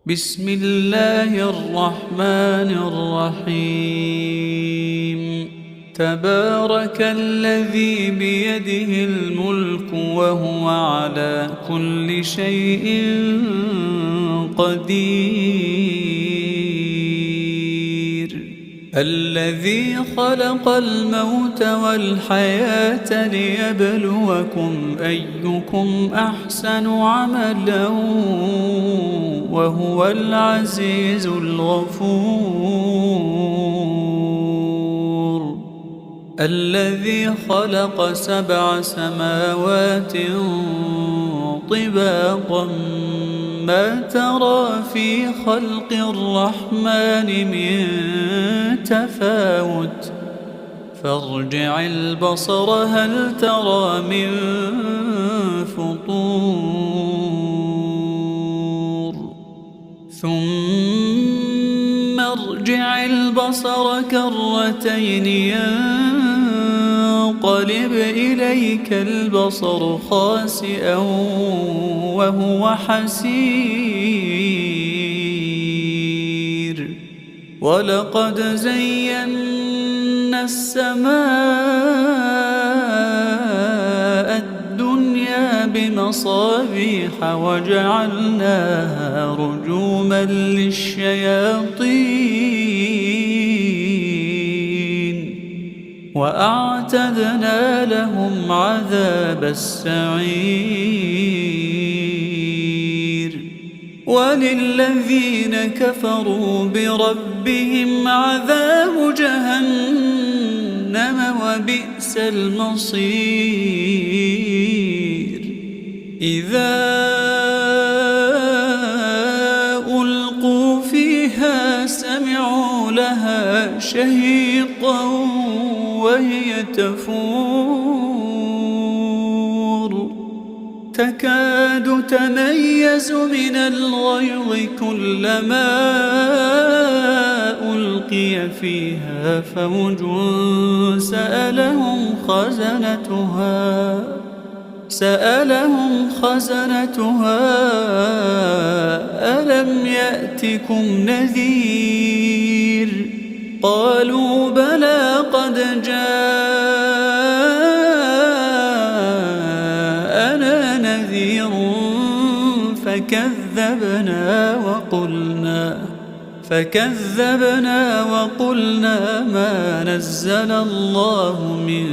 بسم الله الرحمن الرحيم. تبارك الذي بيده الملك وهو على كل شيء قدير. الذي خلق الموت والحياة ليبلوكم أيكم أحسن عملا وهو العزيز الغفور. الذي خلق 7 سماوات طباقا ما ترى في خلق الرحمن من تفاوت فارجع البصر هل ترى من فطور ثم ارجع البصر كرتين ينقلب إليك البصر خاسئا وهو حسير. ولقد زينا السماء الدنيا بمصابيح وجعلناها رجوما للشياطين وأعتدنا لهم عذاب السعير. وللذين كفروا بربهم عذاب جهنم وبئس المصير. إذا ألقوا فيها سمعوا لها شهيقا وهي تفور تكاد تميز من الغيظ كلما ألقي فيها فوج سألهم خزنتها ألم يأتكم نذير قالوا بلى قد جاءنا نذير فكذبنا وقلنا ما نزل الله من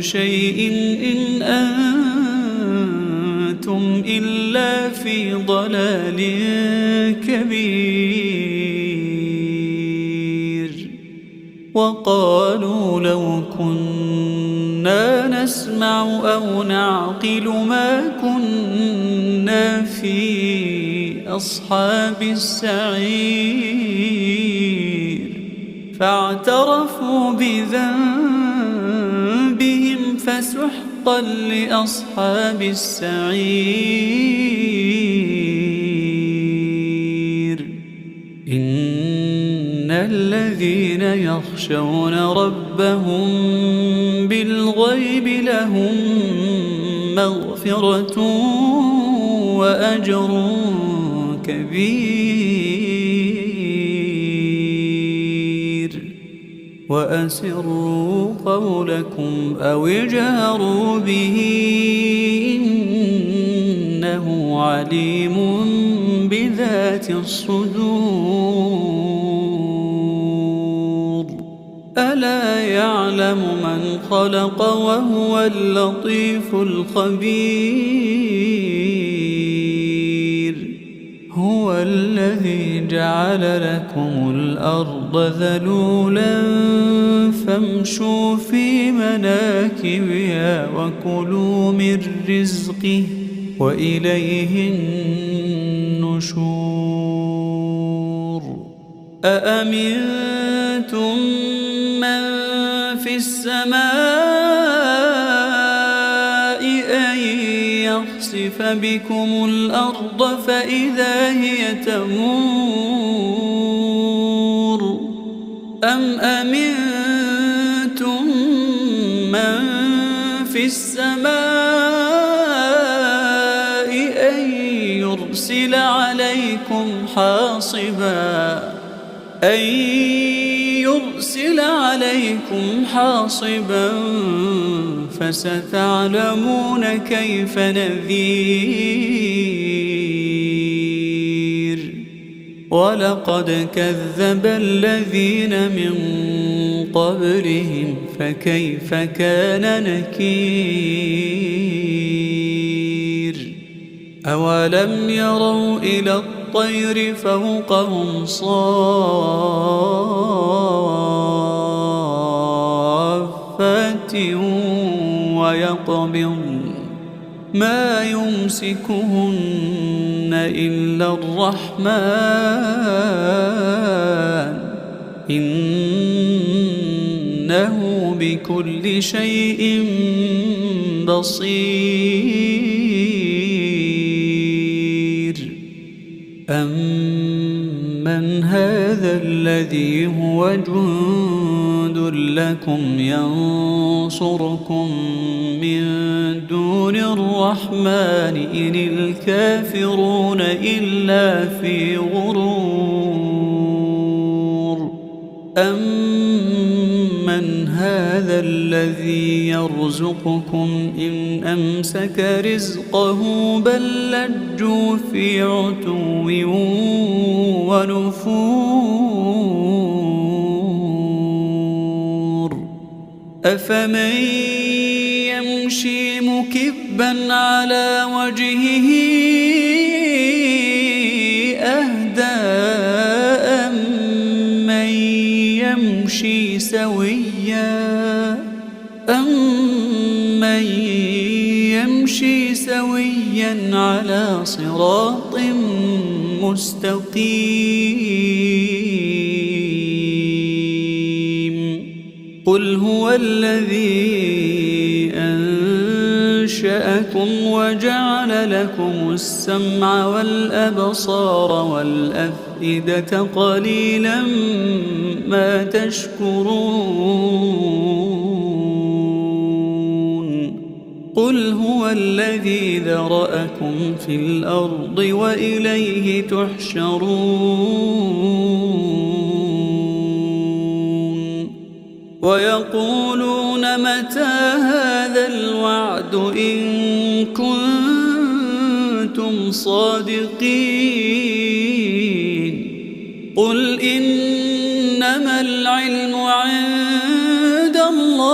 شيء إن أنتم إلا في ضلال كبير. وقالوا لو كنا نسمع أو نعقل ما كنا في أصحاب السعير. فاعترفوا بذنبهم فسحقا لأصحاب السعير. إن الذين يخشون ربهم بالغيب لهم مغفرة وأجر كبير. وأسروا قولكم أو اجهروا به إنه عليم بذات الصدور. ألا يعلم من خلق وهو اللطيف الخبير. هو الذي جعل لكم الأرض ذلولا فامشوا في مناكبها وكلوا من رزقه وإليه النشور. أأمنتم من في السماء أن يخسف بكم الأرض فإذا هي تمور أم أمنتم من في السماء أن يرسل عليكم حاصبا أن يرسل عليكم حاصبا فستعلمون كيف نذير ولقد كذب الذين من قبلهم فكيف كان نكير أولم يروا إلى الطير فوقهم صافات ويقبضن ما يمسكهن إلا الرحمن إنه بكل شيء بصير أمن هذا الذي هو جند لكم ينصركم من دون الرحمن إن الكافرون إلا في غرور أمن هذا الذي يرزقكم إن أمسك رزقه بل لجوا في عتو ونفور أفمن يمشي مكبا على وجهه أهدى أمن يمشي سويا على صراط مستقيم قل هو الذي أنشأكم وجعل لكم السمع والأبصار والأفئدة قليلا ما تشكرون قل هو الذي ذرأكم في الأرض وإليه تحشرون ويقولون متى هذا الوعد إن كنتم صادقين قل إنما العلم